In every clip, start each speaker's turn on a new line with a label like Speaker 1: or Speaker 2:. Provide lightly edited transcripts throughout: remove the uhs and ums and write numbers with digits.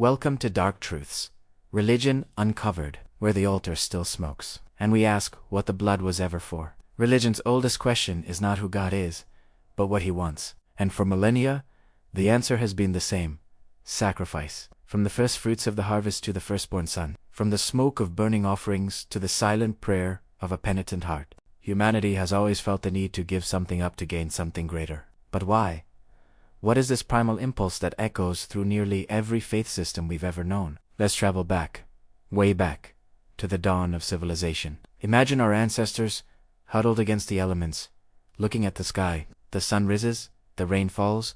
Speaker 1: Welcome to Dark Truths, Religion Uncovered, where the altar still smokes. And we ask what the blood was ever for. Religion's oldest question is not who God is, but what He wants. And for millennia, the answer has been the same: sacrifice. From the first fruits of the harvest to the firstborn son, from the smoke of burning offerings to the silent prayer of a penitent heart, humanity has always felt the need to give something up to gain something greater. But why? What is this primal impulse that echoes through nearly every faith system we've ever known? Let's travel back, way back, to the dawn of civilization. Imagine our ancestors huddled against the elements, looking at the sky. The sun rises, the rain falls,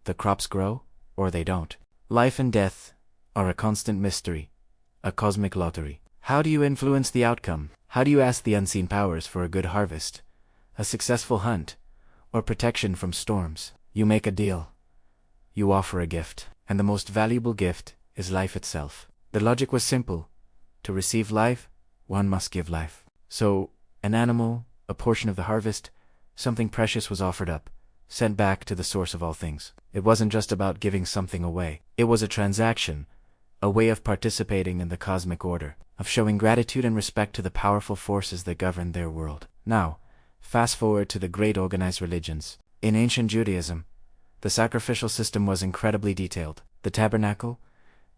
Speaker 1: the crops grow, or they don't. Life and death are a constant mystery, a cosmic lottery. How do you influence the outcome? How do you ask the unseen powers for a good harvest, a successful hunt, or protection from storms? You make a deal. You offer a gift. And the most valuable gift is life itself. The logic was simple. To receive life, one must give life. So, an animal, a portion of the harvest, something precious was offered up, sent back to the source of all things. It wasn't just about giving something away. It was a transaction, a way of participating in the cosmic order, of showing gratitude and respect to the powerful forces that govern their world. Now, fast forward to the great organized religions. In ancient Judaism, the sacrificial system was incredibly detailed. The tabernacle,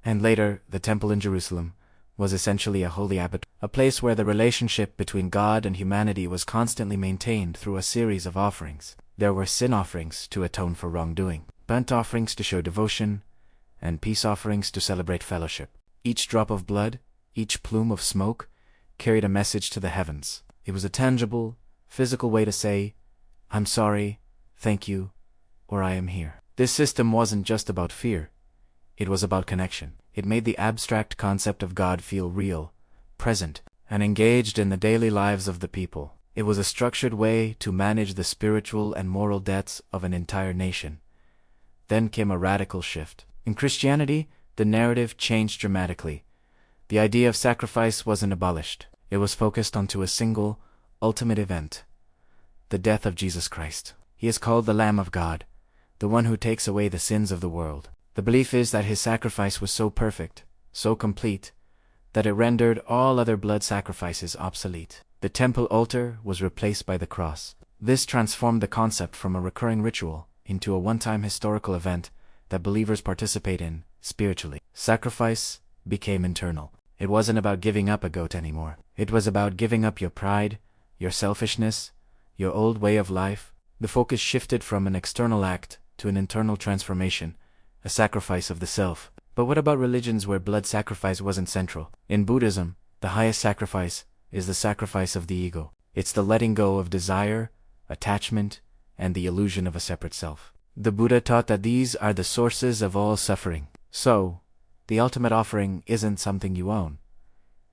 Speaker 1: and later the temple in Jerusalem, was essentially a holy abbot, a place where the relationship between God and humanity was constantly maintained through a series of offerings. There were sin offerings to atone for wrongdoing, burnt offerings to show devotion, and peace offerings to celebrate fellowship. Each drop of blood, each plume of smoke, carried a message to the heavens. It was a tangible, physical way to say, "I'm sorry, thank you, or I am here." This system wasn't just about fear. It was about connection. It made the abstract concept of God feel real, present, and engaged in the daily lives of the people. It was a structured way to manage the spiritual and moral debts of an entire nation. Then came a radical shift. In Christianity, the narrative changed dramatically. The idea of sacrifice wasn't abolished. It was focused onto a single, ultimate event: the death of Jesus Christ. He is called the Lamb of God, the one who takes away the sins of the world. The belief is that his sacrifice was so perfect, so complete, that it rendered all other blood sacrifices obsolete. The temple altar was replaced by the cross. This transformed the concept from a recurring ritual into a one-time historical event that believers participate in spiritually. Sacrifice became internal. It wasn't about giving up a goat anymore. It was about giving up your pride, your selfishness, your old way of life. The focus shifted from an external act to an internal transformation, a sacrifice of the self. But what about religions where blood sacrifice wasn't central? In Buddhism, the highest sacrifice is the sacrifice of the ego. It's the letting go of desire, attachment, and the illusion of a separate self. The Buddha taught that these are the sources of all suffering. So, the ultimate offering isn't something you own.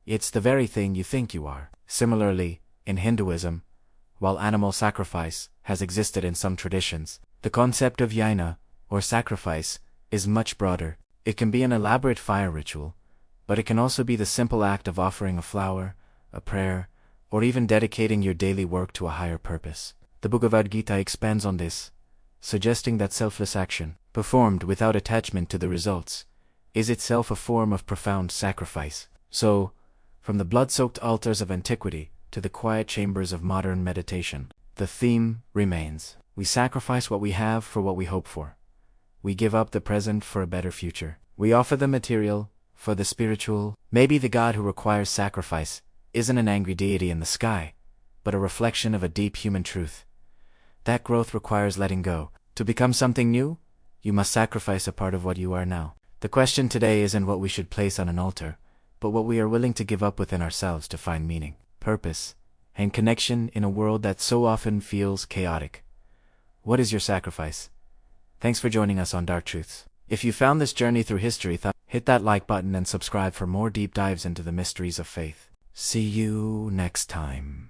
Speaker 1: It's the very thing you think you are. Similarly, in Hinduism, while animal sacrifice has existed in some traditions, the concept of yajna, or sacrifice, is much broader. It can be an elaborate fire ritual, but it can also be the simple act of offering a flower, a prayer, or even dedicating your daily work to a higher purpose. The Bhagavad Gita expands on this, suggesting that selfless action, performed without attachment to the results, is itself a form of profound sacrifice. So, from the blood-soaked altars of antiquity to the quiet chambers of modern meditation, the theme remains: we sacrifice what we have for what we hope for. We give up the present for a better future. We offer the material for the spiritual. Maybe the God who requires sacrifice isn't an angry deity in the sky, but a reflection of a deep human truth. That growth requires letting go. To become something new, you must sacrifice a part of what you are now. The question today isn't what we should place on an altar, but what we are willing to give up within ourselves to find meaning, purpose, and connection in a world that so often feels chaotic. What is your sacrifice? Thanks for joining us on Dark Truths. If you found this journey through history, hit that like button and subscribe for more deep dives into the mysteries of faith. See you next time.